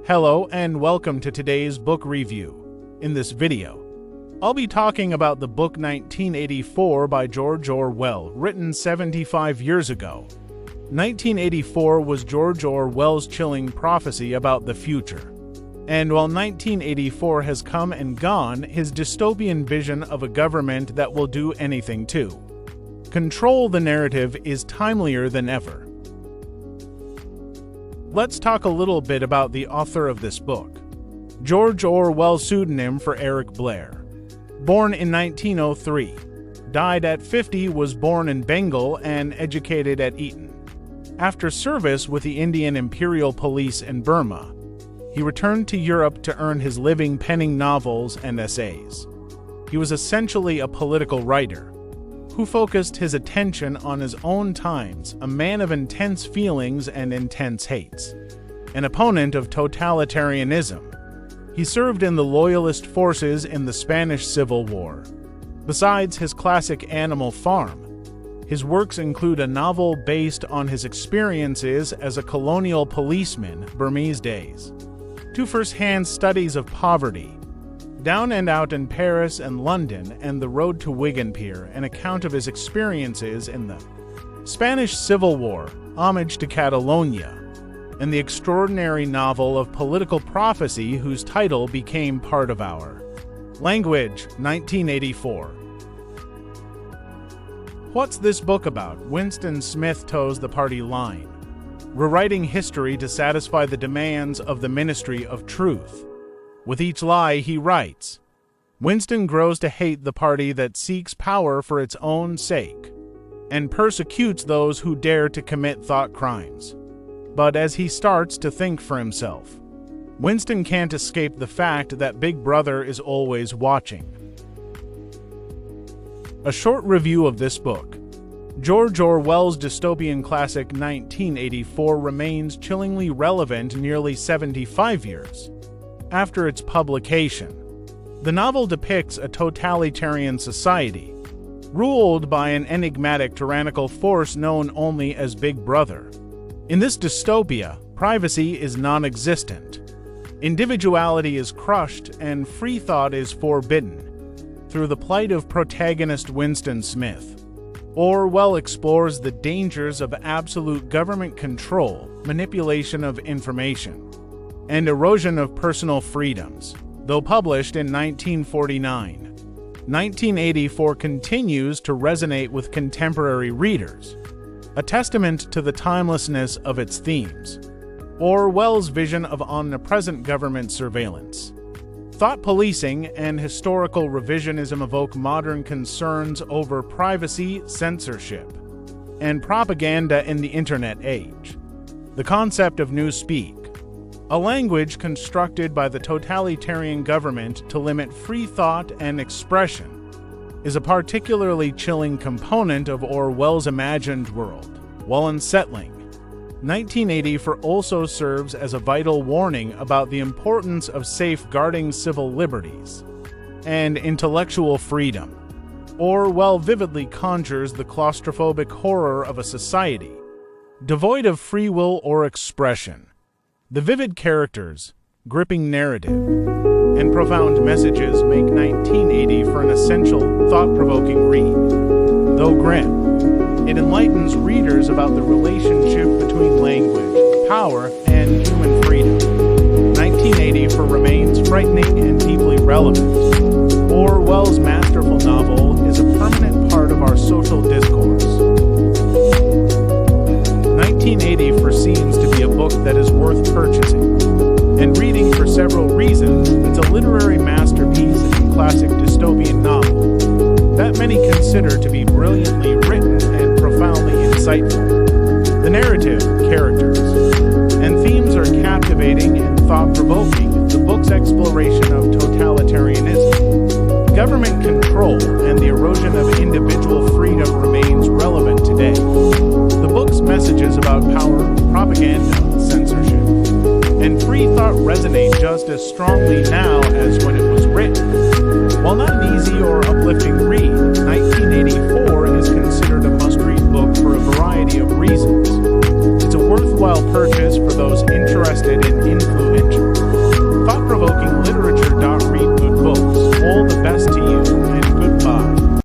Hello and welcome to today's book review. In this video, I'll be talking about the book 1984 by George Orwell, written 75 years ago. 1984 was George Orwell's chilling prophecy about the future. And while 1984 has come and gone, his dystopian vision of a government that will do anything to control the narrative is timelier than ever. Let's talk a little bit about the author of this book. George Orwell's pseudonym for Eric Blair. Born in 1903, died at 50, was born in Bengal and educated at Eton. After service with the Indian Imperial Police in Burma, he returned to Europe to earn his living penning novels and essays. He was essentially a political writer who focused his attention on his own times, a man of intense feelings and intense hates, an opponent of totalitarianism. He served in the Loyalist forces in the Spanish Civil War. Besides his classic Animal Farm, his works include a novel based on his experiences as a colonial policeman, Burmese days, two first-hand studies of poverty, Down and Out in Paris and London, and The Road to Wigan Pier, an account of his experiences in the Spanish Civil War, Homage to Catalonia, and the extraordinary novel of political prophecy whose title became part of our language, 1984. What's this book about? Winston Smith toes the party line, rewriting history to satisfy the demands of the Ministry of Truth. With each lie, he writes, Winston grows to hate the party that seeks power for its own sake and persecutes those who dare to commit thought crimes. But as he starts to think for himself, Winston can't escape the fact that Big Brother is always watching. A short review of this book. George Orwell's dystopian classic 1984 remains chillingly relevant nearly 75 years after its publication. The novel depicts a totalitarian society, ruled by an enigmatic tyrannical force known only as Big Brother. In this dystopia, privacy is non-existent. Individuality is crushed and free thought is forbidden. Through the plight of protagonist Winston Smith, Orwell explores the dangers of absolute government control, manipulation of information, and erosion of personal freedoms. Though published in 1949, 1984 continues to resonate with contemporary readers, a testament to the timelessness of its themes. Orwell's vision of omnipresent government surveillance, thought policing, and historical revisionism evoke modern concerns over privacy, censorship, and propaganda in the Internet age. The concept of newspeak, a language constructed by the totalitarian government to limit free thought and expression, is a particularly chilling component of Orwell's imagined world. While unsettling, 1984 also serves as a vital warning about the importance of safeguarding civil liberties and intellectual freedom. Orwell vividly conjures the claustrophobic horror of a society devoid of free will or expression. The vivid characters, gripping narrative, and profound messages make 1980 for an essential, thought-provoking read. Though grim, it enlightens readers about the relationship between language, power, and human freedom. 1984 remains frightening and deeply relevant. Orwell's masterful novel is a permanent part of our social discourse. 1984 seems to be a book that is worth purchasing and reading for several reasons. It's a literary masterpiece and classic dystopian novel that many consider to be brilliantly written and profoundly insightful. The narrative, characters, and themes are captivating and thought-provoking. The book's exploration of totalitarianism, government control, and the erosion of individual freedom remains relevant today. The book's messages about power, propaganda, censorship, and free thought resonate just as strongly now as when it was written. While not an easy or uplifting read, 1984 is considered a must-read book for a variety of reasons. It's a worthwhile purchase for those